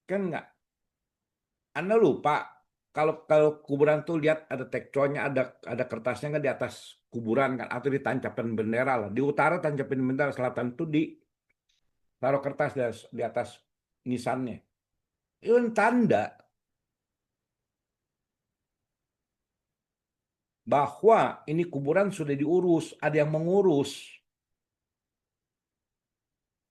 Kan nggak. Anda lupa kalau kalau kuburan tuh lihat ada tektonya, ada kertasnya nggak di atas kuburan kan, atau ditancapin bendera lah. Di utara tancapin bendera, selatan tuh di taruh kertas di atas nisannya. Itu kan tanda bahwa ini kuburan sudah diurus, ada yang mengurus.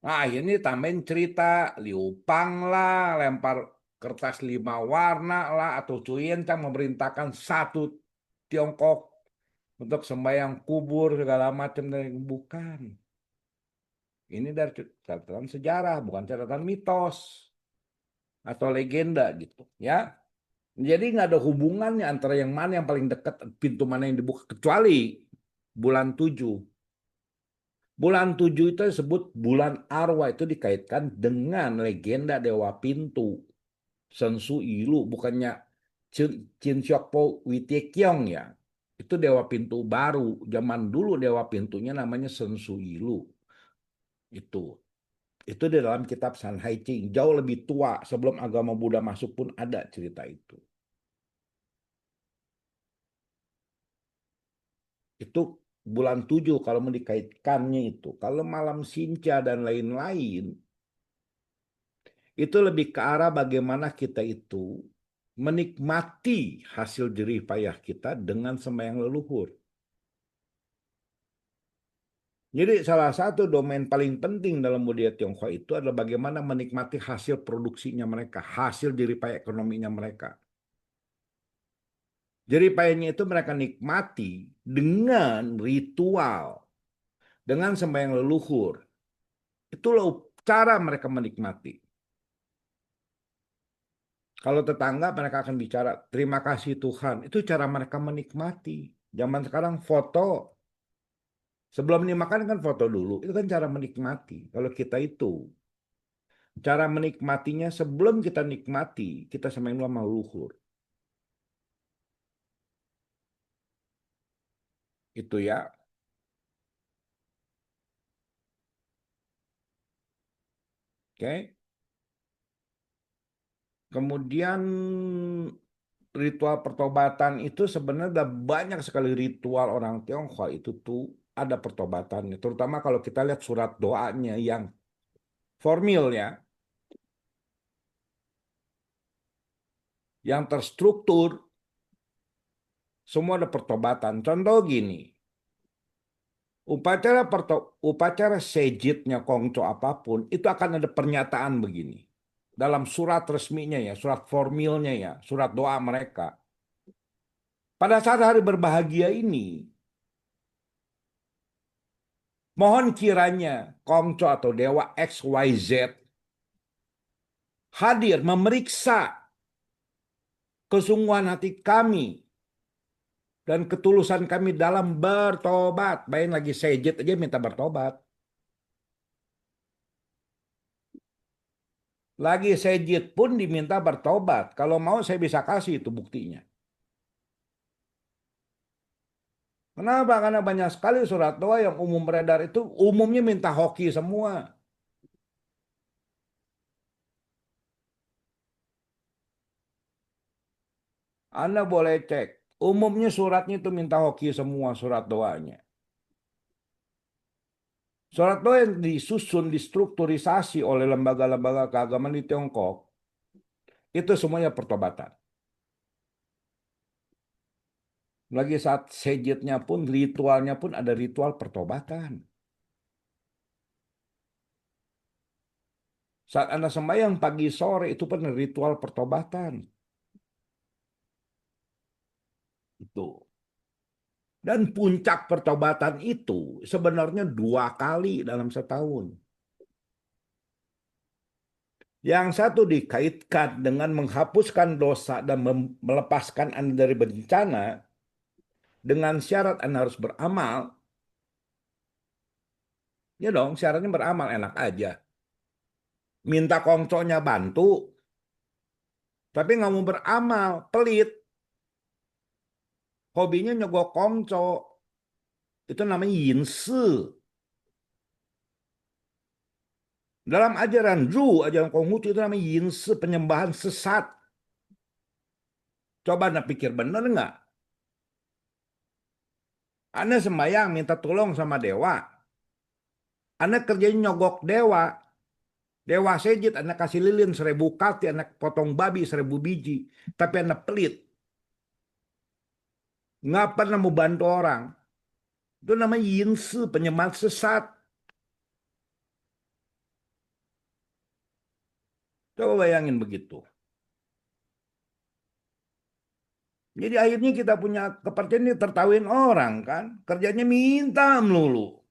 Nah, ini tambahin cerita, liupang lah, lempar kertas 5 warna lah, atau Cuyentang memerintahkan satu Tiongkok untuk sembahyang kubur segala macam, dan bukan. Ini dari catatan sejarah, bukan catatan mitos atau legenda gitu, ya. Jadi nggak ada hubungannya antara yang mana yang paling dekat, pintu mana yang dibuka, kecuali bulan 7. Bulan 7 itu disebut bulan arwah, itu dikaitkan dengan legenda Dewa Pintu. Sensu Ilu, bukannya Chin Siok Po Witiekyong ya. Itu Dewa Pintu baru. Zaman dulu Dewa Pintunya namanya Sensu Ilu. Itu. Itu di dalam kitab San Hai Ching. Jauh lebih tua. Sebelum agama Buddha masuk pun ada cerita itu. Itu bulan 7 kalau mau dikaitkannya itu. Kalau malam Sinca dan lain-lain, itu lebih ke arah bagaimana kita itu menikmati hasil jerih payah kita dengan sembahyang leluhur. Jadi salah satu domain paling penting dalam budaya Tionghoa itu adalah bagaimana menikmati hasil produksinya mereka, hasil jerih payah ekonominya mereka. Jerih payahnya itu mereka nikmati dengan ritual, dengan sembahyang leluhur. Itulah cara mereka menikmati. Kalau tetangga mereka akan bicara, terima kasih Tuhan. Itu cara mereka menikmati. Zaman sekarang foto, sebelum dimakan kan foto dulu. Itu kan cara menikmati. Kalau kita itu, cara menikmatinya sebelum kita nikmati, kita sembah sama leluhur. Itu ya. Oke. Kemudian ritual pertobatan itu sebenarnya ada banyak sekali ritual orang Tionghoa itu tuh ada pertobatannya. Terutama kalau kita lihat surat doanya yang formal ya, yang terstruktur, semua ada pertobatan. Contoh gini, upacara sejitnya Kongco apapun itu akan ada pernyataan begini. Dalam surat resminya ya, surat formalnya ya, surat doa mereka. Pada saat hari berbahagia ini, mohon kiranya Kongco atau Dewa XYZ hadir memeriksa kesungguhan hati kami dan ketulusan kami dalam bertobat. Bayangin lagi sejit aja minta bertobat. Lagi sejit pun diminta bertobat. Kalau mau saya bisa kasih itu buktinya. Kenapa? Karena banyak sekali surat doa yang umum beredar itu umumnya minta hoki semua. Anda boleh cek. Umumnya suratnya itu minta hoki semua surat doanya. Surat doa yang disusun, distrukturisasi oleh lembaga-lembaga keagamaan di Tiongkok, itu semuanya pertobatan. Lagi saat sejitnya pun, ritualnya pun ada ritual pertobatan. Saat Anda sembahyang pagi sore itu pun ritual pertobatan. Itu. Dan puncak pertobatan itu sebenarnya 2 kali dalam setahun. Yang satu dikaitkan dengan menghapuskan dosa dan melepaskan Anda dari bencana dengan syarat Anda harus beramal. Ya dong, syaratnya beramal, enak aja. Minta kongconya bantu, tapi nggak mau beramal, pelit. Hobinya nyogok kongco. Itu namanya yinsi. Dalam ajaran Zhou, ajaran Konghucu itu namanya Yinsi, penyembahan sesat. Coba Anda pikir benar nggak? Anda sembahyang minta tolong sama dewa. Anda kerjanya nyogok dewa. Dewa sejit, Anda kasih lilin 1000 kati, Anda potong babi 1000 biji. Tapi Anda pelit. Nggak pernah mau bantu orang. Itu namanya Yinsi, penyembahan sesat. Coba bayangin begitu. Jadi akhirnya kita punya kepercayaan ini tertawain orang kan. Kerjanya minta melulu.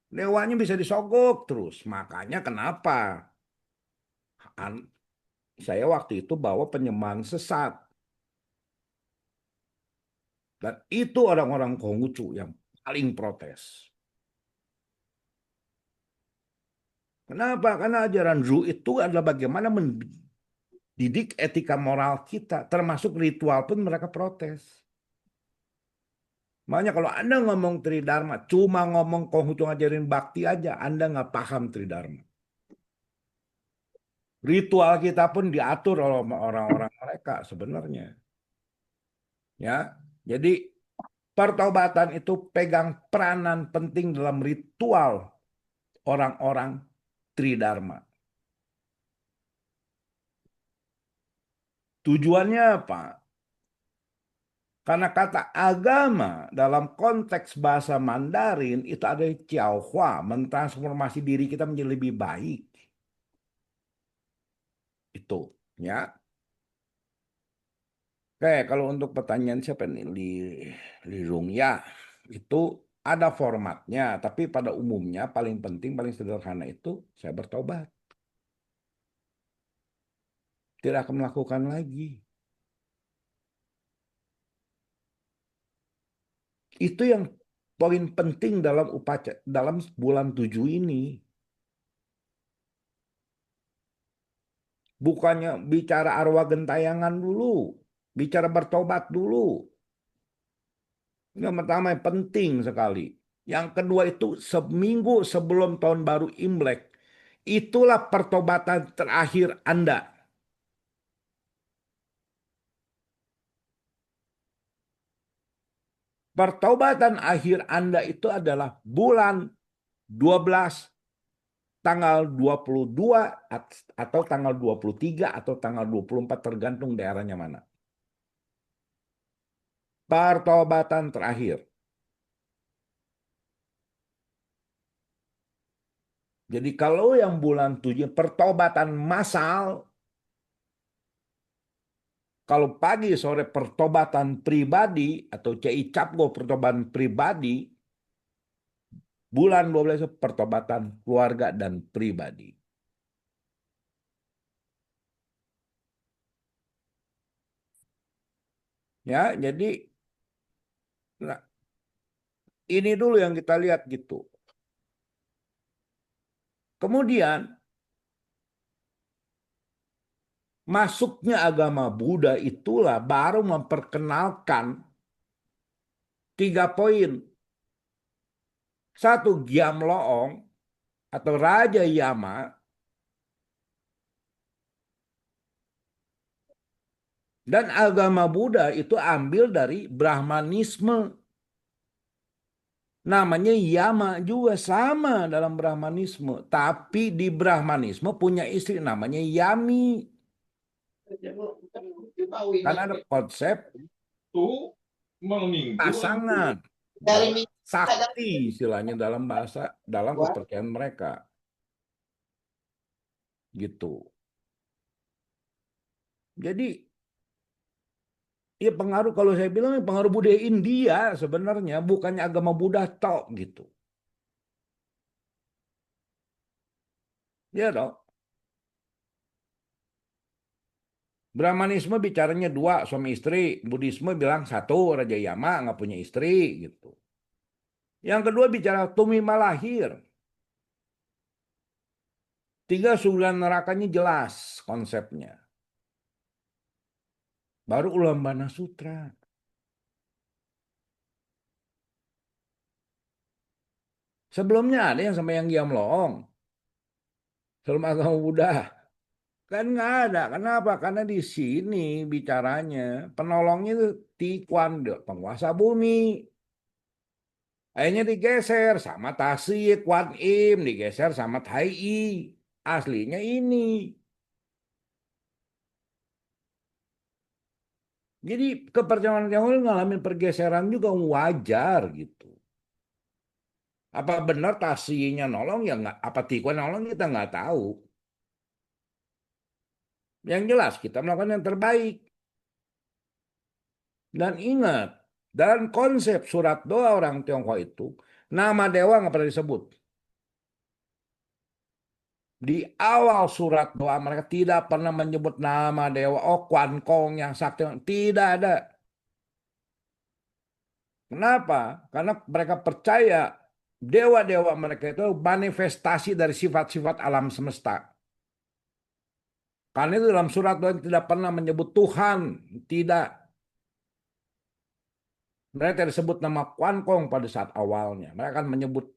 Dewanya bisa disogok terus. Makanya kenapa saya waktu itu bawa penyembahan sesat. Dan itu orang-orang Konghucu yang paling protes. Kenapa? Karena ajaran Zhu itu adalah bagaimana mendidik etika moral kita. Termasuk ritual pun mereka protes. Makanya kalau Anda ngomong Tridharma, cuma ngomong Konghucu ngajarin bakti aja, Anda nggak paham Tridharma. Ritual kita pun diatur oleh orang-orang mereka sebenarnya. Ya, jadi pertobatan itu pegang peranan penting dalam ritual orang-orang Tridharma. Tujuannya apa? Karena kata agama dalam konteks bahasa Mandarin itu ada Tiaohua, mentransformasi diri kita menjadi lebih baik. Itu, ya. Oke, kalau untuk pertanyaan siapa nih? Li Rongya itu ada formatnya, tapi pada umumnya paling penting, paling sederhana itu saya bertobat. Tidak akan melakukan lagi. Itu yang poin penting dalam upacara dalam bulan 7 ini. Bukannya bicara arwah gentayangan dulu, bicara bertobat dulu. Yang pertama yang penting sekali. Yang kedua itu seminggu sebelum tahun baru Imlek. Itulah pertobatan terakhir Anda. Pertobatan akhir Anda itu adalah bulan 12 tanggal 22 atau tanggal 23 atau tanggal 24 tergantung daerahnya mana. Pertobatan terakhir. Jadi kalau yang bulan 7 pertobatan massal, kalau pagi sore pertobatan pribadi atau CI Capgo pertobatan pribadi, bulan 12 pertobatan keluarga dan pribadi. Ya, jadi nah, ini dulu yang kita lihat gitu. Kemudian masuknya agama Buddha itulah baru memperkenalkan 3 poin. Satu, Giam Loong atau Raja Yama. Dan agama Buddha itu ambil dari Brahmanisme. Namanya Yama juga sama dalam Brahmanisme. Tapi di Brahmanisme punya istri namanya Yami. Karena ada konsep pasangan. Sakti istilahnya dalam bahasa, dalam kepercayaan mereka. Gitu. Jadi ya pengaruh, kalau saya bilang pengaruh budaya India sebenarnya, bukannya agama Buddha tok gitu. Ya dong. Brahmanisme bicaranya 2 suami istri, Buddhisme bilang 1 Raja Yama nggak punya istri gitu. Yang kedua bicara Tumi Malahir. 3 surga nerakanya jelas konsepnya. Baru Ulambana Sutra. Sebelumnya ada yang sama yang Giam Loong. Sebelum agama Buddha. Kan nggak ada. Kenapa? Karena di sini bicaranya penolongnya itu Tikuan, penguasa bumi. Akhirnya digeser sama Tasi, Kuan Im, digeser sama Tai I. Aslinya ini. Jadi kepercayaan Tionghoa ngalamin pergeseran juga wajar gitu. Apa benar Tasinya nolong ya nggak? Apa Tikuan nolong kita nggak tahu. Yang jelas kita melakukan yang terbaik. Dan ingat, dalam konsep surat doa orang Tionghoa itu, nama dewa nggak pernah disebut. Di awal surat doa mereka tidak pernah menyebut nama dewa. Oh, Kuan Kong yang sakti. Tidak ada. Kenapa? Karena mereka percaya dewa-dewa mereka itu manifestasi dari sifat-sifat alam semesta. Karena itu dalam surat doa tidak pernah menyebut Tuhan. Tidak. Mereka tidak disebut nama Kuan Kong pada saat awalnya. Mereka akan menyebut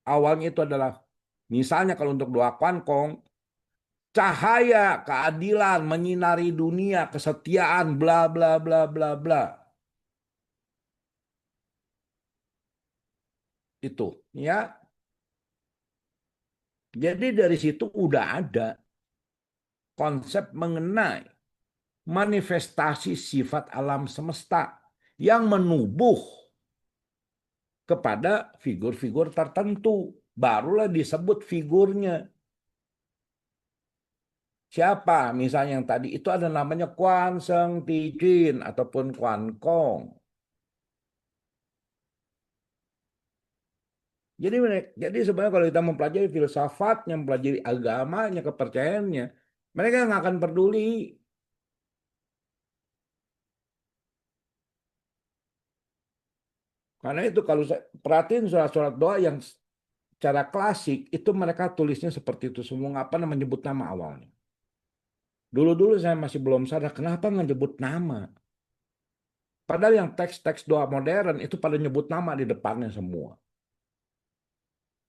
awalnya itu adalah, misalnya kalau untuk doa Kuan Kong, cahaya keadilan menyinari dunia, kesetiaan, bla bla bla bla bla. Itu, ya. Jadi dari situ udah ada konsep mengenai manifestasi sifat alam semesta yang menubuh kepada figur-figur tertentu. Barulah disebut figurnya. Siapa? Misalnya yang tadi itu ada namanya Kuan Seng Tijin ataupun Kuan Kong. Jadi sebenarnya kalau kita mempelajari filsafatnya, mempelajari agamanya, kepercayaannya, mereka nggak akan peduli. Karena itu kalau saya perhatiin surat-surat doa yang secara klasik, itu mereka tulisnya seperti itu semua, nggak pernah menyebut nama awalnya. Dulu-dulu saya masih belum sadar, kenapa nggak nyebut nama? Padahal yang teks-teks doa modern itu pada nyebut nama di depannya semua.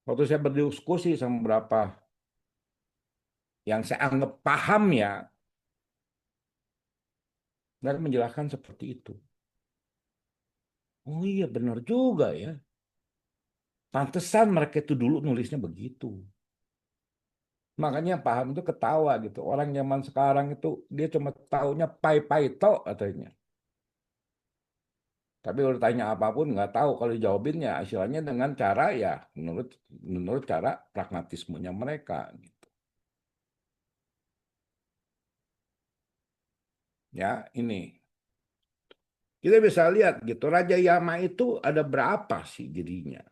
Waktu saya berdiskusi sama beberapa yang saya anggap paham ya, mereka menjelaskan seperti itu. Oh iya benar juga ya. Pantesan mereka itu dulu nulisnya begitu. Makanya yang paham itu ketawa gitu. Orang zaman sekarang itu dia cuma taunya pai-pai to katanya. Tapi kalau tanya apapun nggak tahu kalau dijawabin ya istilahnya dengan cara ya menurut menurut cara pragmatismenya mereka gitu. Ya, ini. Kita bisa lihat gitu Raja Yama itu ada berapa sih dirinya?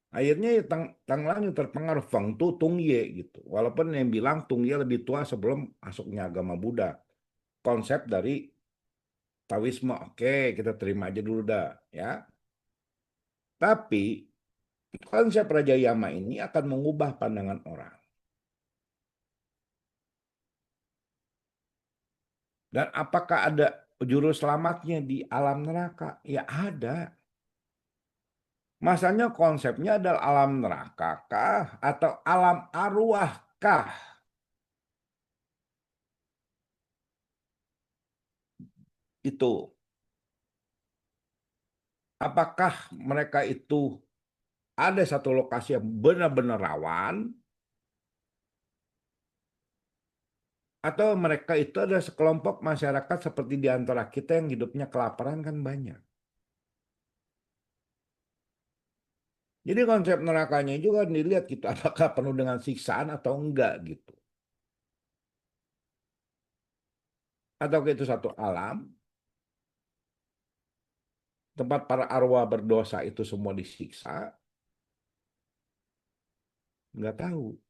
Akhirnya ya Tanglang yang terpengaruh Feng Tu Tung Ye gitu. Walaupun yang bilang Tung Ye lebih tua sebelum masuknya agama Buddha. Konsep dari Taoisme, oke kita terima aja dulu dah ya. Tapi konsep Raja Yama ini akan mengubah pandangan orang. Dan apakah ada juru selamatnya di alam neraka? Ya ada. Masanya konsepnya adalah alam neraka kah atau alam arwah kah? Itu. Apakah mereka itu ada satu lokasi yang benar-benar rawan atau mereka itu ada sekelompok masyarakat seperti di antara kita yang hidupnya kelaparan kan banyak. Jadi konsep nerakanya juga dilihat gitu, apakah penuh dengan siksaan atau enggak gitu. Atau itu satu alam, tempat para arwah berdosa itu semua disiksa, nggak tahu.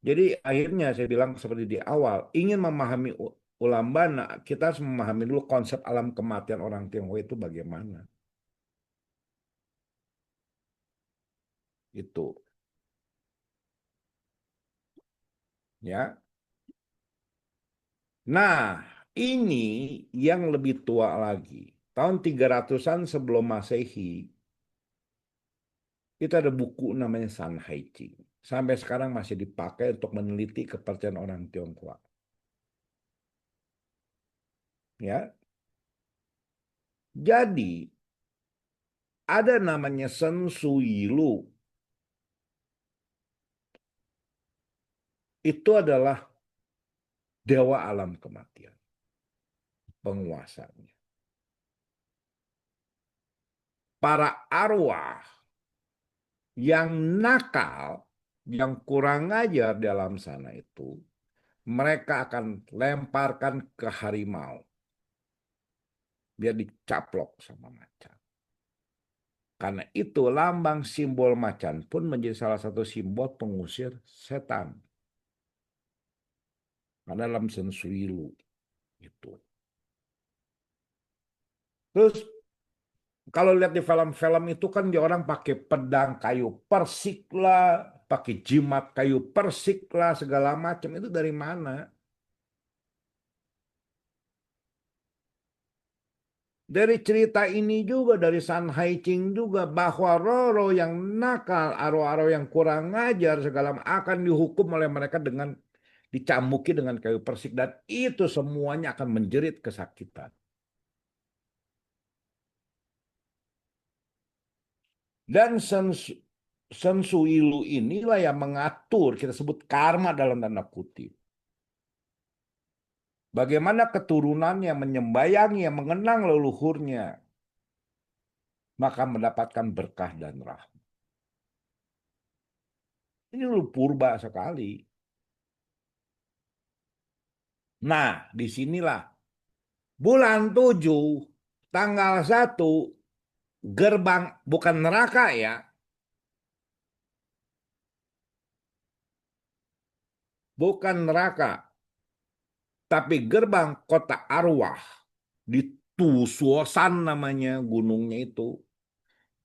Jadi akhirnya saya bilang seperti di awal, ingin memahami Ulambana, kita harus memahami dulu konsep alam kematian orang Tionghoa itu bagaimana. Itu, ya. Nah, ini yang lebih tua lagi. Tahun 300-an sebelum Masehi, Itu ada buku namanya San Hai Ching. Sampai sekarang masih dipakai untuk meneliti kepercayaan orang Tionghoa. Ya, jadi ada namanya Shen Suyilu. Itu adalah dewa alam kematian, penguasanya. Para arwah yang nakal, yang kurang ajar dalam sana itu, mereka akan lemparkan ke harimau. Dia dicaplok sama macan. Karena itu lambang simbol macan pun menjadi salah satu simbol pengusir setan. Karena dalam sensuilu itu. Terus kalau lihat di film-film itu kan dia orang pakai pedang kayu persik lah, pakai jimat kayu persik lah, segala macam. Itu dari mana? Dari cerita ini juga, dari San Hai Ching juga, bahwa Roro yang nakal, aro-aro yang kurang ngajar, segala akan dihukum oleh mereka dengan dicamuki dengan kayu persik. Dan itu semuanya akan menjerit kesakitan. Dan sensuilu inilah yang mengatur, kita sebut karma dalam tanda kutip. Bagaimana keturunannya menyembayangi, yang mengenang leluhurnya, maka mendapatkan berkah dan rahmat. Ini dulu purba sekali. Nah, disinilah bulan 7, tanggal 1, gerbang, bukan neraka ya, bukan neraka, tapi gerbang kota arwah di Tusuosan namanya gunungnya itu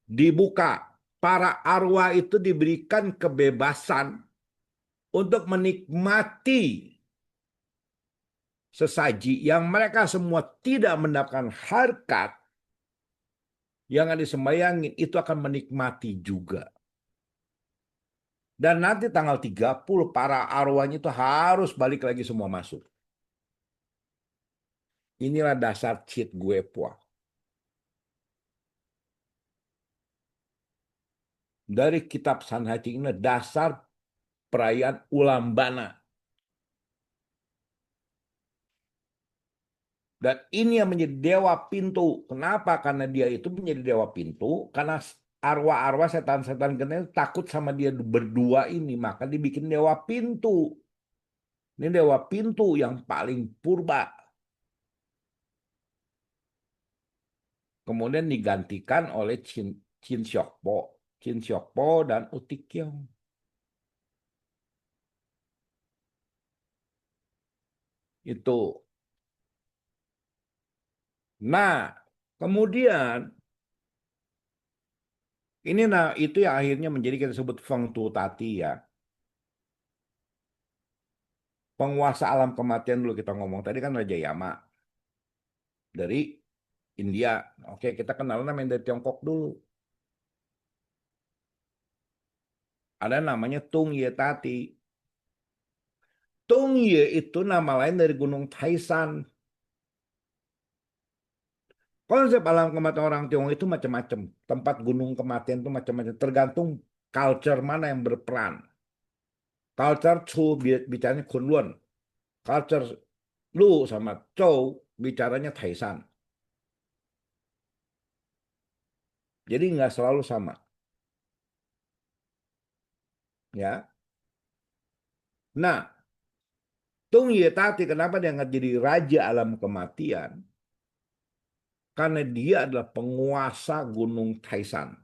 dibuka. Para arwah itu diberikan kebebasan untuk menikmati sesaji yang mereka semua tidak mendapatkan harkat yang ada disembayangin, itu akan menikmati juga. Dan nanti tanggal 30 para arwahnya itu harus balik lagi semua masuk. Inilah dasar cheat gue puah. Dari kitab Sanhati ini dasar perayaan Ulambana. Dan ini yang menjadi dewa pintu. Kenapa? Karena dia itu menjadi dewa pintu. Karena arwah-arwah setan-setan gede takut sama dia berdua ini. Maka dibikin dewa pintu. Ini dewa pintu yang paling purba. Kemudian digantikan oleh Chin Siokpo. Chin Siokpo dan Utikyong. Itu. Nah, kemudian ini nah itu yang akhirnya menjadi kita sebut Feng Tu Tati ya. Penguasa alam kematian dulu kita ngomong tadi kan Raja Yama dari India. Oke, kita kenal namanya dari Tiongkok dulu. Ada namanya Tung Ye Tati. Tung Ye itu nama lain dari Gunung Taisan. Konsep alam kematian orang Tiongkok itu macam-macam. Tempat gunung kematian itu macam-macam. Tergantung culture mana yang berperan. Culture Chu bicaranya Kunlun. Culture Lu sama Chou bicaranya Taisan. Jadi nggak selalu sama. Ya. Nah, Tung Ye Tati kenapa dia nggak jadi raja alam kematian? Karena dia adalah penguasa Gunung Taisan.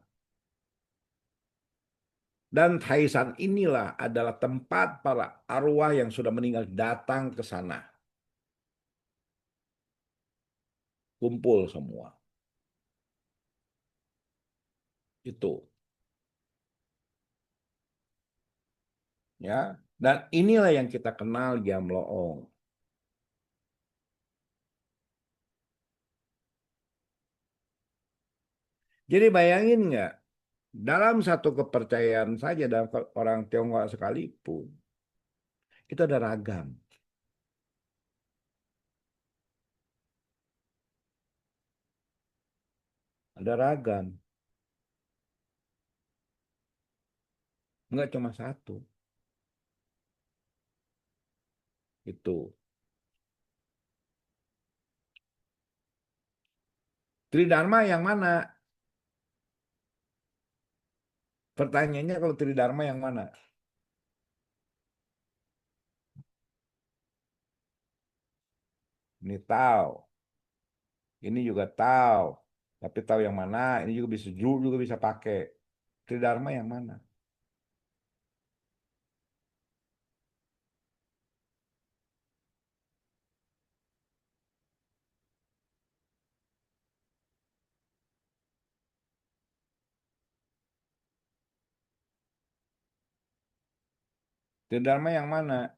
Dan Taisan inilah adalah tempat para arwah yang sudah meninggal datang ke sana. Kumpul semua. Itu. Ya. Dan inilah yang kita kenal Jamloong. Jadi bayangin nggak? dalam satu kepercayaan saja dalam orang Tionghoa sekalipun itu ada ragam, ada ragam, nggak cuma satu. Itu Tridharma yang mana? Pertanyaannya kalau Tridharma yang mana? Ini tahu, ini juga tahu, tapi tahu yang mana? Ini juga bisa juga bisa pakai. Tridharma yang mana? Tridharma yang mana?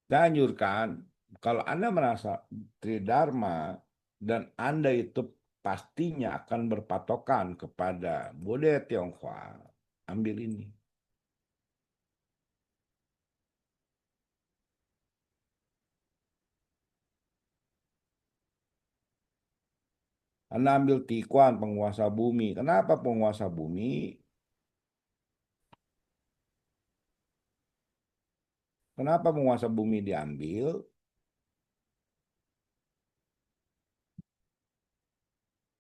Saya anjurkan, kalau Anda merasa Tridharma dan Anda itu pastinya akan berpatokan kepada budaya Tionghoa, ambil ini. Anda ambil Tikuan, penguasa bumi. Kenapa penguasa bumi? Kenapa penguasa bumi diambil?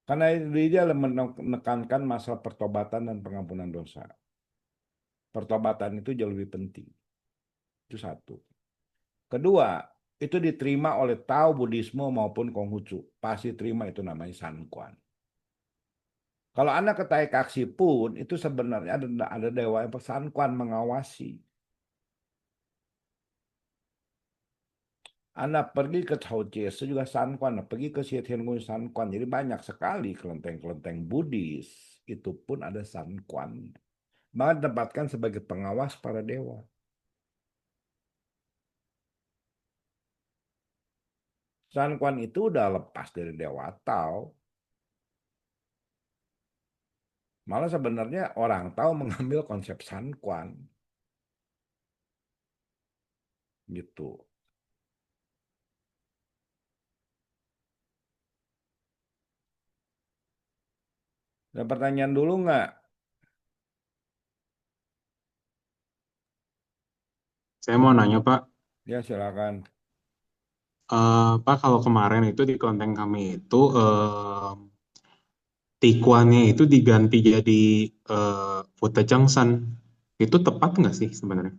Karena dia menekankan masalah pertobatan dan pengampunan dosa. Pertobatan itu jauh lebih penting. Itu satu. Kedua, itu diterima oleh Tao, Buddhisme maupun Konghucu. Pasti terima itu namanya Sankuan. Kalau Anda ke Taikaksi pun, itu sebenarnya ada dewa yang Sankuan mengawasi. Anda pergi ke Taojies juga Sankuan, pergi ke Sietiangun Sankuan. Jadi banyak sekali kelenteng-kelenteng Buddhis. Itu pun ada Sankuan. Maka ditempatkan sebagai pengawas para dewa. Sankuan itu udah lepas dari Dewa Tao. Malah sebenarnya orang Tao mengambil konsep Sankuan. Gitu. Ada pertanyaan dulu nggak? Saya mau nanya Pak, Ya silakan. Pak kalau kemarin itu di konten kami itu tikuannya itu diganti jadi Fute Changsan. Itu tepat nggak sih sebenarnya?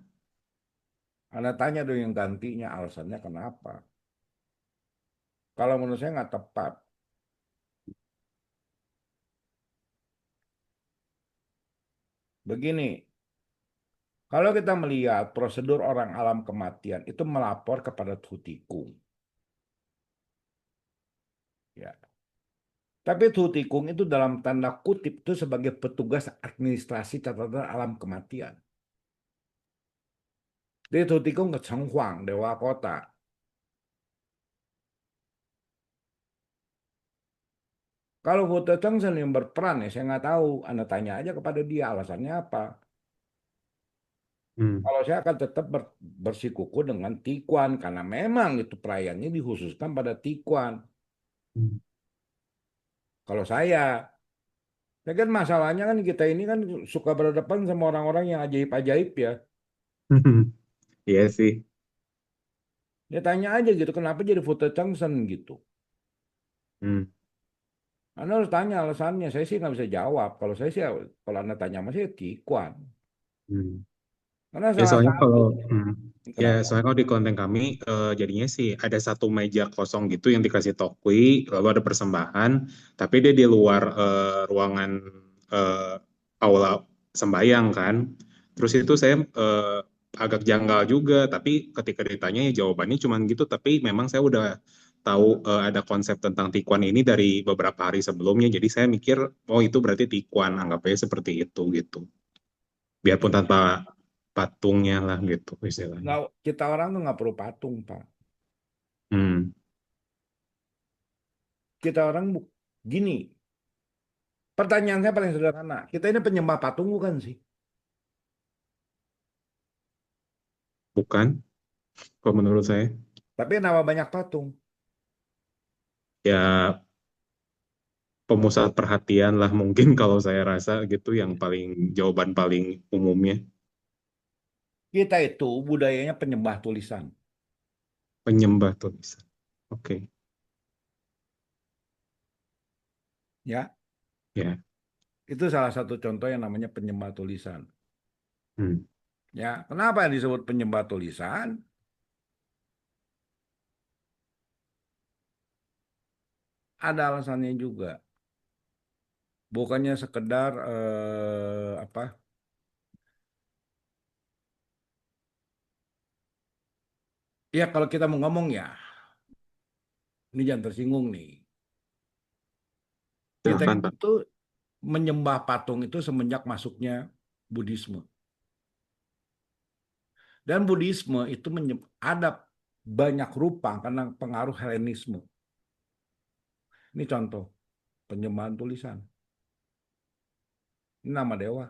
Anda tanya dong yang gantinya alasannya kenapa. Kalau menurut saya nggak tepat. Begini, kalau kita melihat prosedur orang alam kematian itu melapor kepada Tutikung. Ya. Tapi Tutikung itu dalam tanda kutip itu sebagai petugas administrasi catatan alam kematian. Dia Tutikung ke Chenghuang, Dewa Kota. Kalau Wu Chengsen yang berperan ya saya nggak tahu. Anda tanya aja kepada dia alasannya apa. Hmm. Kalau saya akan tetap bersikuku dengan Tikuan karena memang itu perayaannya dikhususkan pada Tikuan. Hmm. Kalau saya, Ya kan masalahnya kan kita ini kan suka berhadapan sama orang-orang yang ajaib-ajaib ya. Iya sih. Ya tanya aja gitu, kenapa jadi foto Changsen gitu. Hmm. Anda harus tanya alasannya. Saya sih nggak bisa jawab. Kalau saya sih, kalau Anda tanya sama saya, Kikuan. Hmm. Karena Ya salah soalnya satu. kalau ya Kenapa? soalnya kalau di konten kami jadinya sih ada satu meja kosong gitu yang dikasih tokui lalu ada persembahan tapi dia di luar ruangan eh, aula sembayang kan. Terus itu saya agak janggal juga tapi ketika ditanya ya jawabannya cuman gitu tapi memang saya udah tahu ada konsep tentang Tikuan ini dari beberapa hari sebelumnya jadi saya mikir oh itu berarti Tikuan anggap aja seperti itu gitu. Biarpun tanpa patungnya lah gitu istilahnya. Nggak, kita orang tuh nggak perlu patung, Pak. Hmm, Kita orang gini. Pertanyaan saya paling sederhana. Kita ini penyembah patung bukan sih? bukan, kalau menurut saya. Tapi kenapa banyak patung? Ya pemusat perhatian lah mungkin kalau saya rasa gitu yang paling jawaban paling umumnya. Kita itu budayanya penyembah tulisan. Penyembah tulisan. Oke, Ya, ya. itu salah satu contoh yang namanya penyembah tulisan. Hmm. Ya, kenapa yang disebut penyembah tulisan? Ada alasannya juga. Bukannya sekedar apa? Ya kalau kita mau ngomong ya, ini jangan tersinggung nih. Kita Silakan Pak. itu menyembah patung itu semenjak masuknya Buddhisme. Dan Buddhisme itu ada banyak rupa karena pengaruh Helenisme. Ini contoh penyembahan tulisan. Ini nama dewa.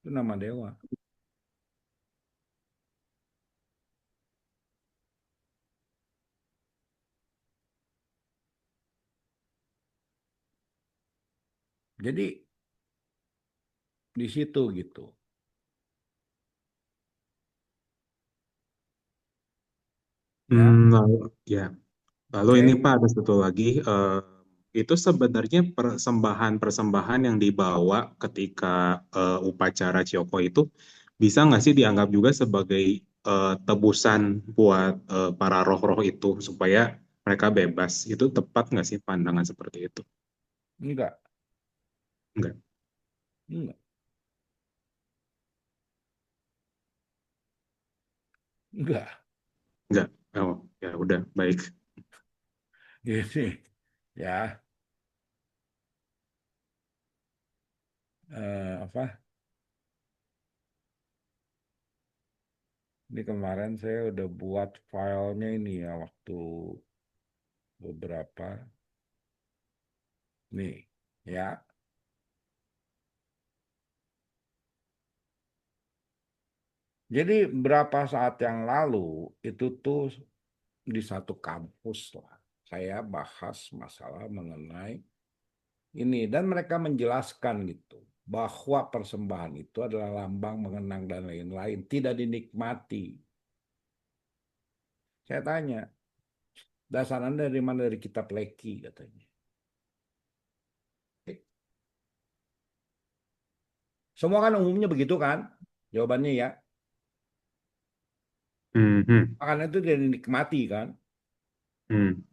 Itu nama dewa. Jadi di situ gitu. Ya, Lalu, ya. Lalu ini oke. Pak ada satu lagi. Itu sebenarnya persembahan-persembahan yang dibawa ketika upacara Cioko itu bisa nggak sih dianggap juga sebagai tebusan buat para roh-roh itu supaya mereka bebas? Itu tepat nggak sih pandangan seperti itu? Enggak, Enggak, enggak, enggak. enggak. Oh, ya udah baik. Gini, ya, apa? Ini kemarin saya udah buat filenya ini ya waktu beberapa nih, ya. Jadi berapa saat yang lalu itu tuh di satu kampus lah saya bahas masalah mengenai ini dan mereka menjelaskan gitu bahwa persembahan itu adalah lambang mengenang dan lain-lain tidak dinikmati. Saya tanya, dasar Anda dari mana dari kitab Leki katanya. Semua kan umumnya begitu kan? Jawabannya ya. Hmm, hmm, Makanan itu tidak dinikmati kan? hmm,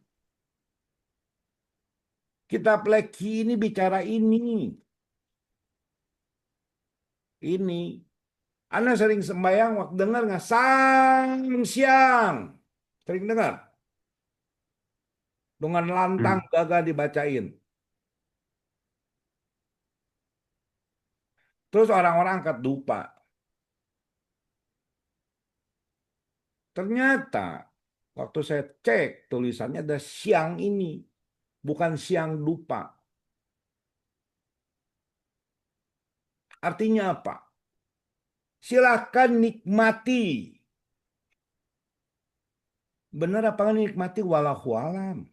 Kitab Leki ini bicara ini. Ini. Anda sering sembahyang waktu dengar nggak? Sang siang. Sering dengar? Dengan lantang hmm, gagah dibacain. Terus orang-orang angkat dupa. Ternyata waktu saya cek tulisannya ada siang ini. Bukan siang dupa. Artinya apa? Silakan nikmati. Benar apa nggak nikmati walau alam.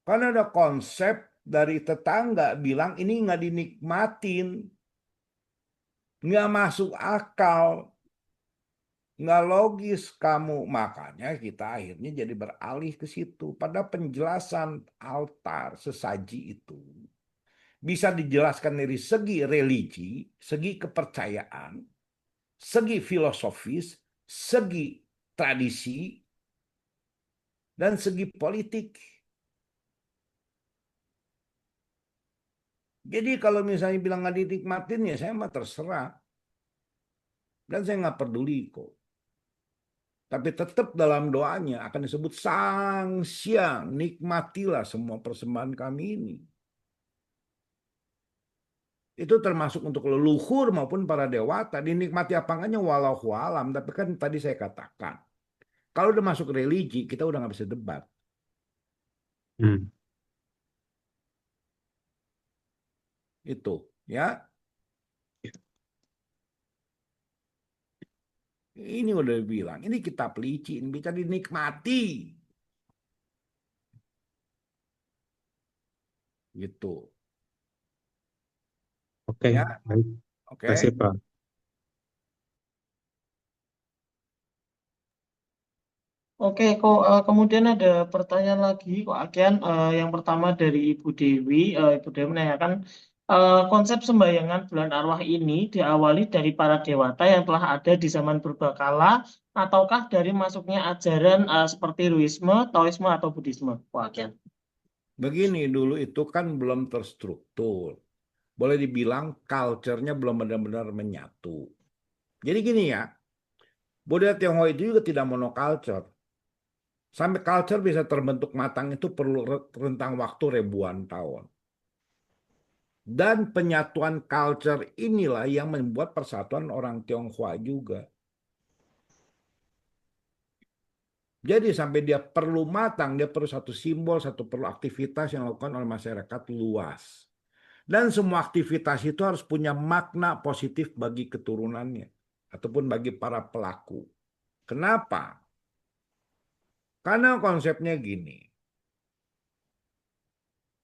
Karena ada konsep dari tetangga bilang ini nggak dinikmatin, nggak masuk akal, nggak logis kamu. Makanya kita akhirnya jadi beralih ke situ. Pada penjelasan altar sesaji itu bisa dijelaskan dari segi religi, segi kepercayaan, segi filosofis, segi tradisi, dan segi politik. Jadi kalau misalnya bilang nggak dinikmatin ya saya mah terserah. Dan saya nggak peduli kok. Tapi tetap dalam doanya akan disebut sang siang. Nikmatilah semua persembahan kami ini. Itu termasuk untuk leluhur maupun para dewata. Dinikmati apa enggaknya walau alam. Tapi kan tadi saya katakan. Kalau udah masuk religi, kita udah nggak bisa debat. Hmm. Itu, ya. Ini udah bilang, ini kitab licin, bisa dinikmati. Gitu. Oke, Ya, baik. Terima oke. kasih, Pak. Oke, kok kemudian ada pertanyaan lagi, kok Agian. Yang pertama dari Ibu Dewi, Ibu Dewi menanyakan konsep sembayangan bulan arwah ini diawali dari para dewata yang telah ada di zaman purbakala, ataukah dari masuknya ajaran seperti Hinduisme, Taoisme atau Buddhisme, kok Agian? Begini dulu itu kan belum terstruktur. Boleh dibilang culture-nya belum benar-benar menyatu. Jadi gini ya, budaya Tionghoa itu juga tidak monoculture. Sampai culture bisa terbentuk matang itu perlu rentang waktu ribuan tahun. Dan penyatuan culture inilah yang membuat persatuan orang Tionghoa juga. Jadi sampai dia perlu matang, dia perlu satu simbol, satu perlu aktivitas yang dilakukan oleh masyarakat luas. Dan semua aktivitas itu harus punya makna positif bagi keturunannya ataupun bagi para pelaku. Kenapa? Karena konsepnya gini.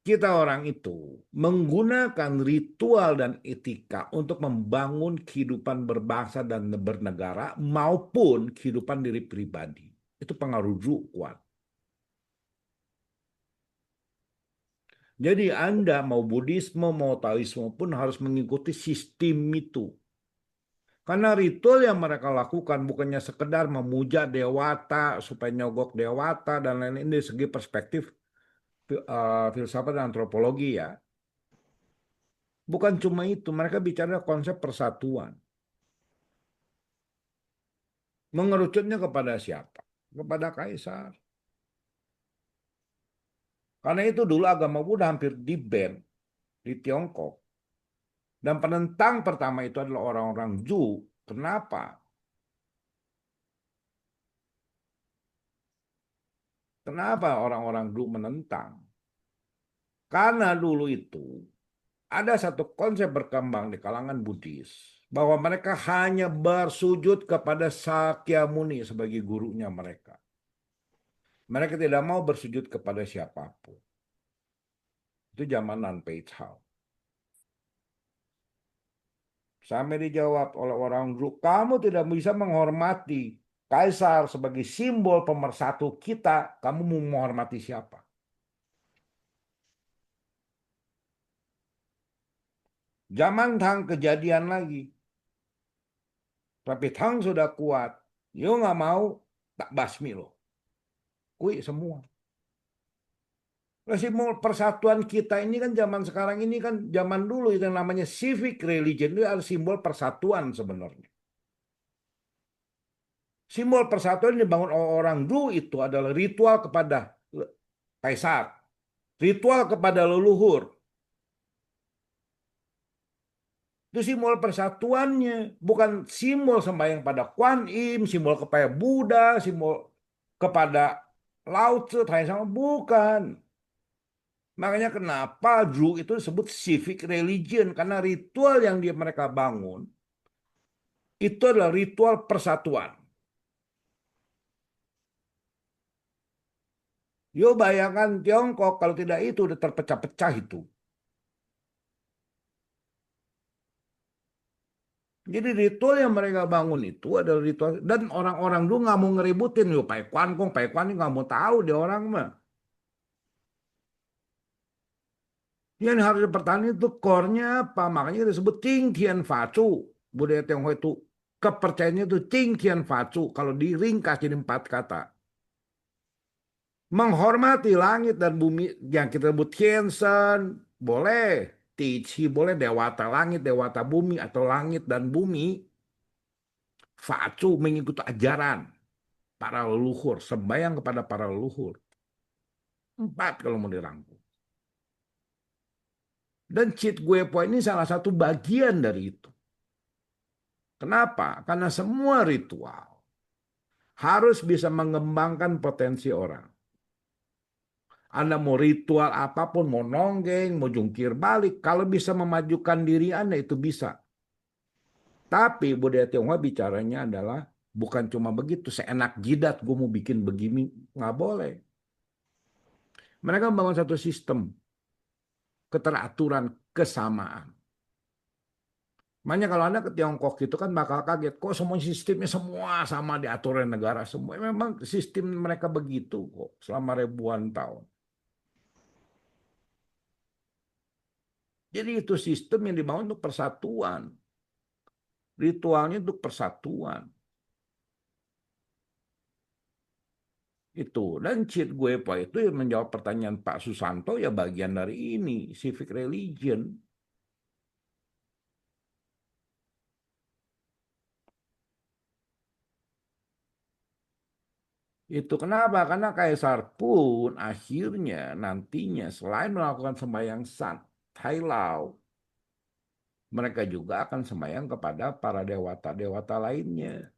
Kita orang itu menggunakan ritual dan etika untuk membangun kehidupan berbangsa dan bernegara maupun kehidupan diri pribadi. Itu pengaruh kuat. Jadi Anda mau Buddhisme, mau Taoisme pun harus mengikuti sistem itu. Karena ritual yang mereka lakukan bukannya sekedar memuja dewata supaya nyogok dewata dan lain-lain dari segi perspektif filsafat dan antropologi ya. Bukan cuma itu, mereka bicara konsep persatuan. Mengerucutnya kepada siapa? Kepada kaisar. Karena itu dulu agama Buddha hampir di-ban di Tiongkok. Dan penentang pertama itu adalah orang-orang Zhou. Kenapa? Kenapa orang-orang Zhou menentang? Karena dulu itu ada satu konsep berkembang di kalangan Buddhis bahwa mereka hanya bersujud kepada Sakyamuni sebagai gurunya mereka. Mereka tidak mau bersujud kepada siapapun. Itu zaman Nanpei Chao. Sampai dijawab oleh orang Zhou, kamu tidak bisa menghormati kaisar sebagai simbol pemersatu kita. Kamu mau menghormati siapa? Zaman Tang kejadian lagi. Tapi Tang sudah kuat. Yo nggak mau, tak basmi loh. Kui semua. Simbol persatuan kita ini kan zaman sekarang ini kan zaman dulu itu yang namanya civic religion itu adalah simbol persatuan sebenarnya. Simbol persatuan yang dibangun oleh orang dulu itu adalah ritual kepada kaisar, ritual kepada leluhur. Itu simbol persatuannya, bukan simbol sembahyang pada Kuan Im, simbol kepada Buddha, simbol kepada Lao Tzu, sama bukan. Makanya kenapa Zhou itu disebut civic religion, karena ritual yang mereka bangun itu adalah ritual persatuan. Yo bayangkan Tiongkok kalau tidak itu udah terpecah-pecah itu. Jadi ritual yang mereka bangun itu adalah ritual, dan orang-orang dulu nggak mau ngeributin. Yo Pai Kwan Kong, Pai Kwan nggak mau tahu dia orang mah. Yang harus dipertahankan itu core-nya apa? Makanya disebut Qing Tian Fa Chu. Budaya Tionghoa itu kepercayaannya itu Qing Tian Fa Chu. Kalau diringkas jadi 4 kata. Menghormati langit dan bumi yang kita sebut Tiansen, boleh. Tichi boleh, dewata langit, dewata bumi, atau langit dan bumi. Fa Chu mengikuti ajaran para leluhur, sembahyang kepada para leluhur. 4 kalau mau dirangkum. Dan Cit Guepo ini salah satu bagian dari itu. Kenapa? Karena semua ritual harus bisa mengembangkan potensi orang. Anda mau ritual apapun, mau nonggeng, mau jungkir balik, kalau bisa memajukan diri Anda itu bisa. Tapi budaya Tionghoa bicaranya adalah bukan cuma begitu, seenak jidat gue mau bikin begini, nggak boleh. Mereka membangun satu sistem keteraturan, kesamaan. Makanya kalau Anda ke Tiongkok itu kan bakal kaget, kok semua sistemnya semua sama diatur negara semua. Memang sistem mereka begitu kok selama ribuan tahun. Jadi itu sistem yang dibangun untuk persatuan. Ritualnya untuk persatuan. Itu. Dan Cit Guepa itu yang menjawab pertanyaan Pak Susanto ya bagian dari ini, civic religion. Itu kenapa? Karena kaisar pun akhirnya nantinya selain melakukan sembahyang San, Tailau, mereka juga akan sembahyang kepada para dewata-dewata lainnya.